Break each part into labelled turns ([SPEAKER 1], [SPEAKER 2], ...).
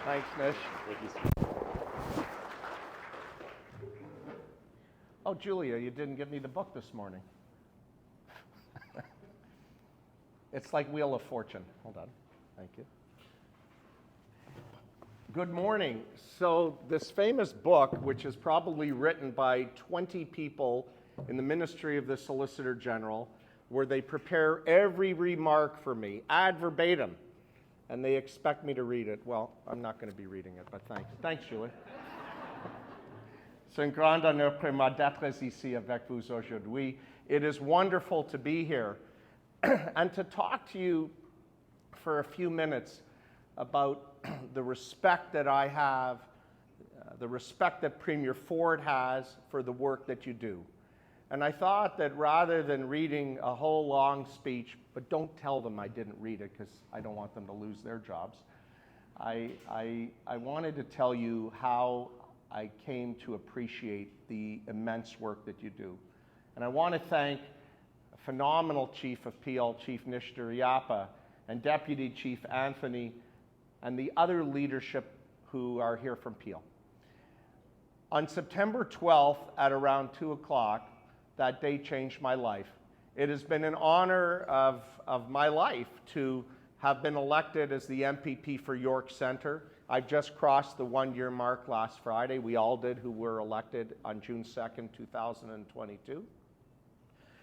[SPEAKER 1] Thanks, Nish.
[SPEAKER 2] Thank you, sir.
[SPEAKER 1] Oh, Julia, you didn't give me the book this morning. It's like Wheel of Fortune. Hold on. Thank you. Good morning. So this famous book, which is probably written by 20 people in the Ministry of the Solicitor General, where they prepare every remark for me, ad verbatim, and they expect me to read it. Well, I'm not going to be reading it, but thanks. Thanks, Julie. C'est un grand honneur pour moi d'être ici avec vous aujourd'hui. It is wonderful to be here and to talk to you for a few minutes about the respect that I have, the respect that Premier Ford has for the work that you do. And I thought that rather than reading a whole long speech, but don't tell them I didn't read it because I don't want them to lose their jobs, I wanted to tell you how I came to appreciate the immense work that you do. And I want to thank a phenomenal Chief of PL, Chief Nish Yapa, and Deputy Chief Anthony, and the other leadership who are here from Peel. On September 12th at around 2 o'clock, that day changed my life. It has been an honor of my life to have been elected as the MPP for York Centre. I've just crossed the one-year mark last Friday. We all did who were elected on June 2nd, 2022.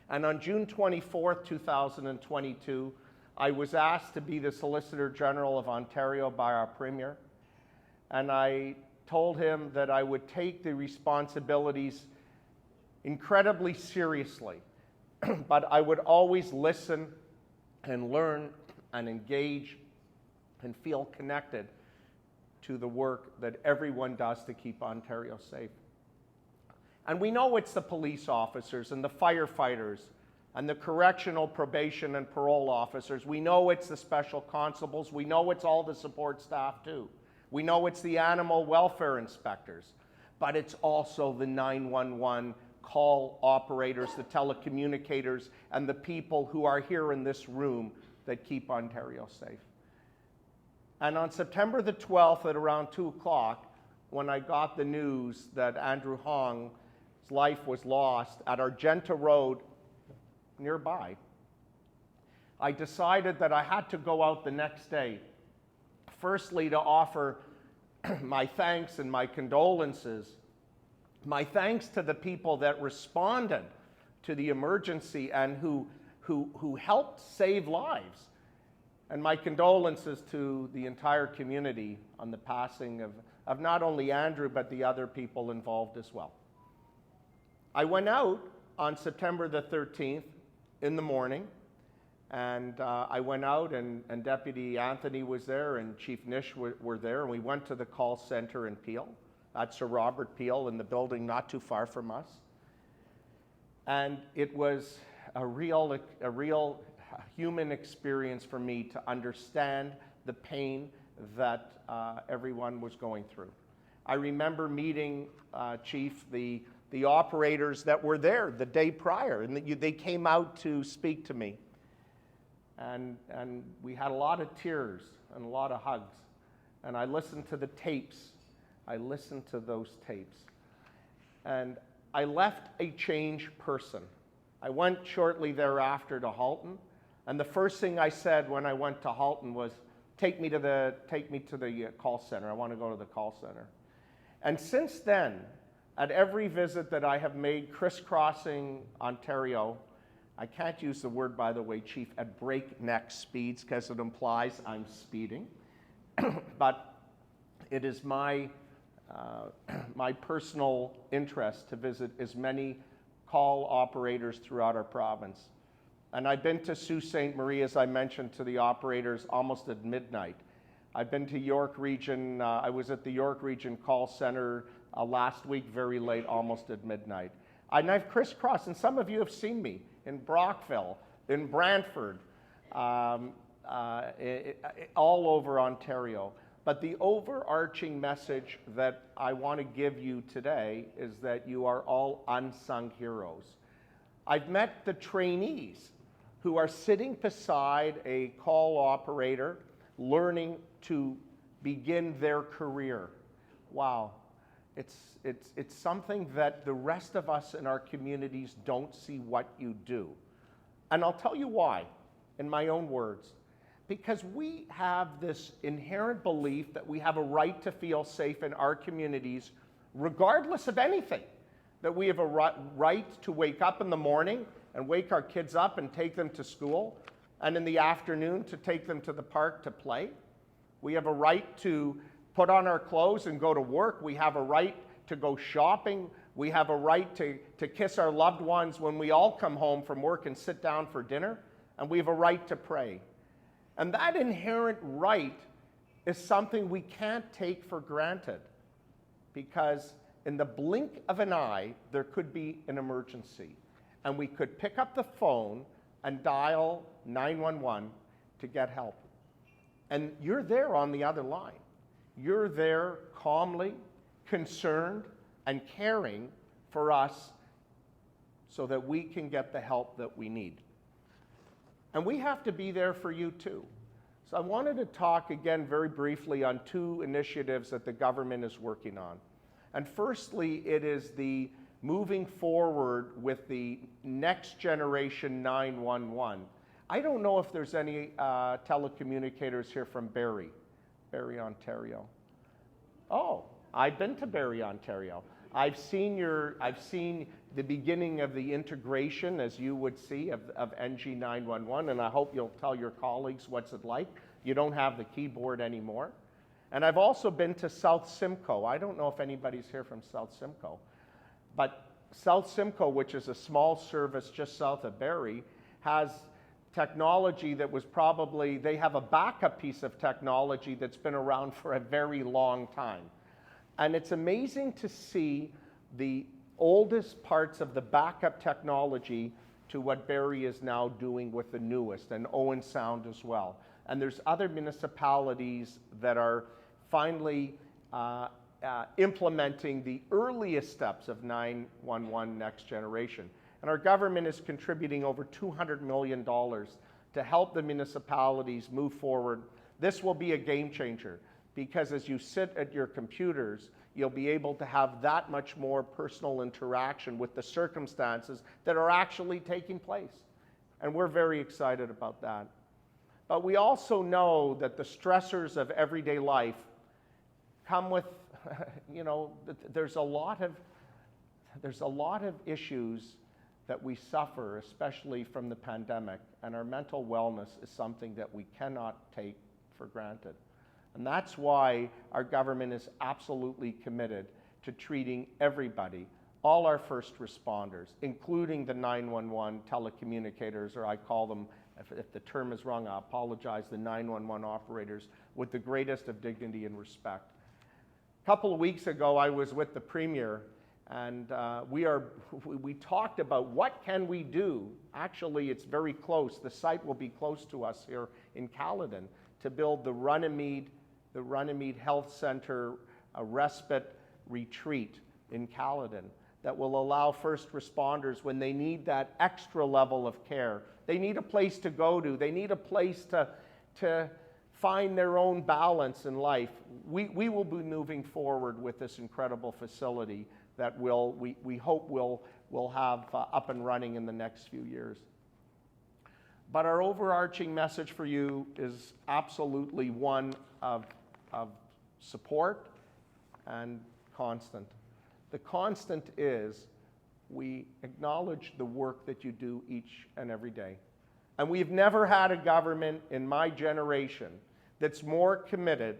[SPEAKER 1] And on June 24th, 2022, I was asked to be the Solicitor General of Ontario by our Premier. And I told him that I would take the responsibilities incredibly seriously, but I would always listen and learn and engage and feel connected to the work that everyone does to keep Ontario safe. And we know it's the police officers and the firefighters and the correctional, probation, and parole officers. We know it's the special constables. We know it's all the support staff too. We know it's the animal welfare inspectors, but it's also the 911 call operators, the telecommunicators, and the people who are here in this room that keep Ontario safe. And on September the 12th at around 2 o'clock, when I got the news that Andrew Hong's life was lost at Argenta Road nearby, I decided that I had to go out the next day, firstly to offer my thanks and my condolences, my thanks to the people that responded to the emergency and who helped save lives, and my condolences to the entire community on the passing of not only Andrew, but the other people involved as well. I went out on September the 13th in the morning, and I went out and Deputy Anthony was there and Chief Nish were there, and we went to the call center in Peel. That's Sir Robert Peel in the building not too far from us. And it was a real human experience for me to understand the pain that everyone was going through. I remember meeting, Chief, the operators that were there the day prior, and they came out to speak to me. And we had a lot of tears and a lot of hugs. And I listened to the tapes. I listened to those tapes. And I left a changed person. I went shortly thereafter to Halton. And the first thing I said when I went to Halton was, take me to the call center. I want to go to the call center. And since then, at every visit that I have made crisscrossing Ontario, I can't use the word, by the way, Chief, at breakneck speeds because it implies I'm speeding, but it is my personal interest to visit as many call operators throughout our province. And I've been to Sault Ste. Marie, as I mentioned, to the operators almost at midnight. I've been to York Region. I was at the York Region call center last week, very late, almost at midnight. And I've crisscrossed, and some of you have seen me in Brockville, in Brantford, all over Ontario. But the overarching message that I want to give you today is that you are all unsung heroes. I've met the trainees who are sitting beside a call operator, learning to begin their career. Wow. It's something that the rest of us in our communities don't see what you do. And I'll tell you why, in my own words. Because we have this inherent belief that we have a right to feel safe in our communities, regardless of anything. That we have a right to wake up in the morning and wake our kids up and take them to school, and in the afternoon to take them to the park to play. We have a right to put on our clothes and go to work. We have a right to go shopping. We have a right to kiss our loved ones when we all come home from work and sit down for dinner. And we have a right to pray. And that inherent right is something we can't take for granted, because in the blink of an eye, there could be an emergency. And we could pick up the phone and dial 911 to get help. And you're there on the other line. You're there calmly, concerned, and caring for us so that we can get the help that we need. And we have to be there for you too. So I wanted to talk again very briefly on two initiatives that the government is working on. And firstly, it is the moving forward with the next generation 911. I don't know if there's any telecommunicators here from Barrie, Ontario. Oh, I've been to Barrie, Ontario. I've seen the beginning of the integration, as you would see, of NG 911, and I hope you'll tell your colleagues what's it like. You don't have the keyboard anymore. And I've also been to South Simcoe. I don't know if anybody's here from South Simcoe, but South Simcoe, which is a small service just south of Barrie, has technology that was probably, they have a backup piece of technology that's been around for a very long time. And it's amazing to see the oldest parts of the backup technology to what Barrie is now doing with the newest, and Owen Sound as well. And there's other municipalities that are finally implementing the earliest steps of 911 next generation. And our government is contributing over $200 million to help the municipalities move forward. This will be a game changer, because as you sit at your computers, you'll be able to have that much more personal interaction with the circumstances that are actually taking place. And we're very excited about that. But we also know that the stressors of everyday life come with, there's a lot of issues that we suffer, especially from the pandemic, and our mental wellness is something that we cannot take for granted. And that's why our government is absolutely committed to treating everybody, all our first responders, including the 911 telecommunicators, or I call them, if the term is wrong, I apologize, the 911 operators, with the greatest of dignity and respect. A couple of weeks ago, I was with the Premier, and we talked about what can we do. Actually, it's very close. The site will be close to us here in Caledon, to build the Runnymede Health Center, a respite retreat in Caledon that will allow first responders, when they need that extra level of care, they need a place to go to, they need a place to find their own balance in life. We will be moving forward with this incredible facility that we hope we'll have up and running in the next few years. But our overarching message for you is absolutely one of support and constant. The constant is we acknowledge the work that you do each and every day. And we've never had a government in my generation that's more committed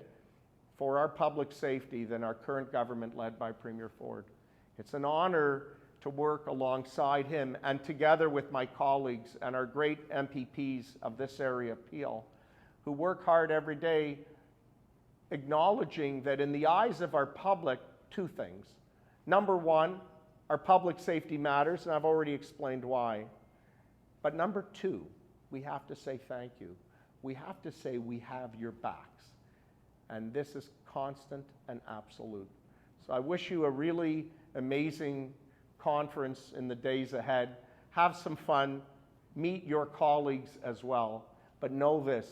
[SPEAKER 1] for our public safety than our current government led by Premier Ford. It's an honor to work alongside him and together with my colleagues and our great MPPs of this area, Peel, who work hard every day, acknowledging that in the eyes of our public, two things. Number one, our public safety matters, and I've already explained why. But number two, we have to say thank you. We have to say we have your backs. And this is constant and absolute. So I wish you a really amazing conference in the days ahead. Have some fun, meet your colleagues as well, but know this,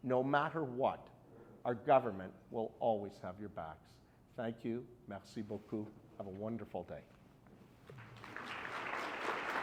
[SPEAKER 1] no matter what, our government will always have your backs. Thank you. Merci beaucoup. Have a wonderful day.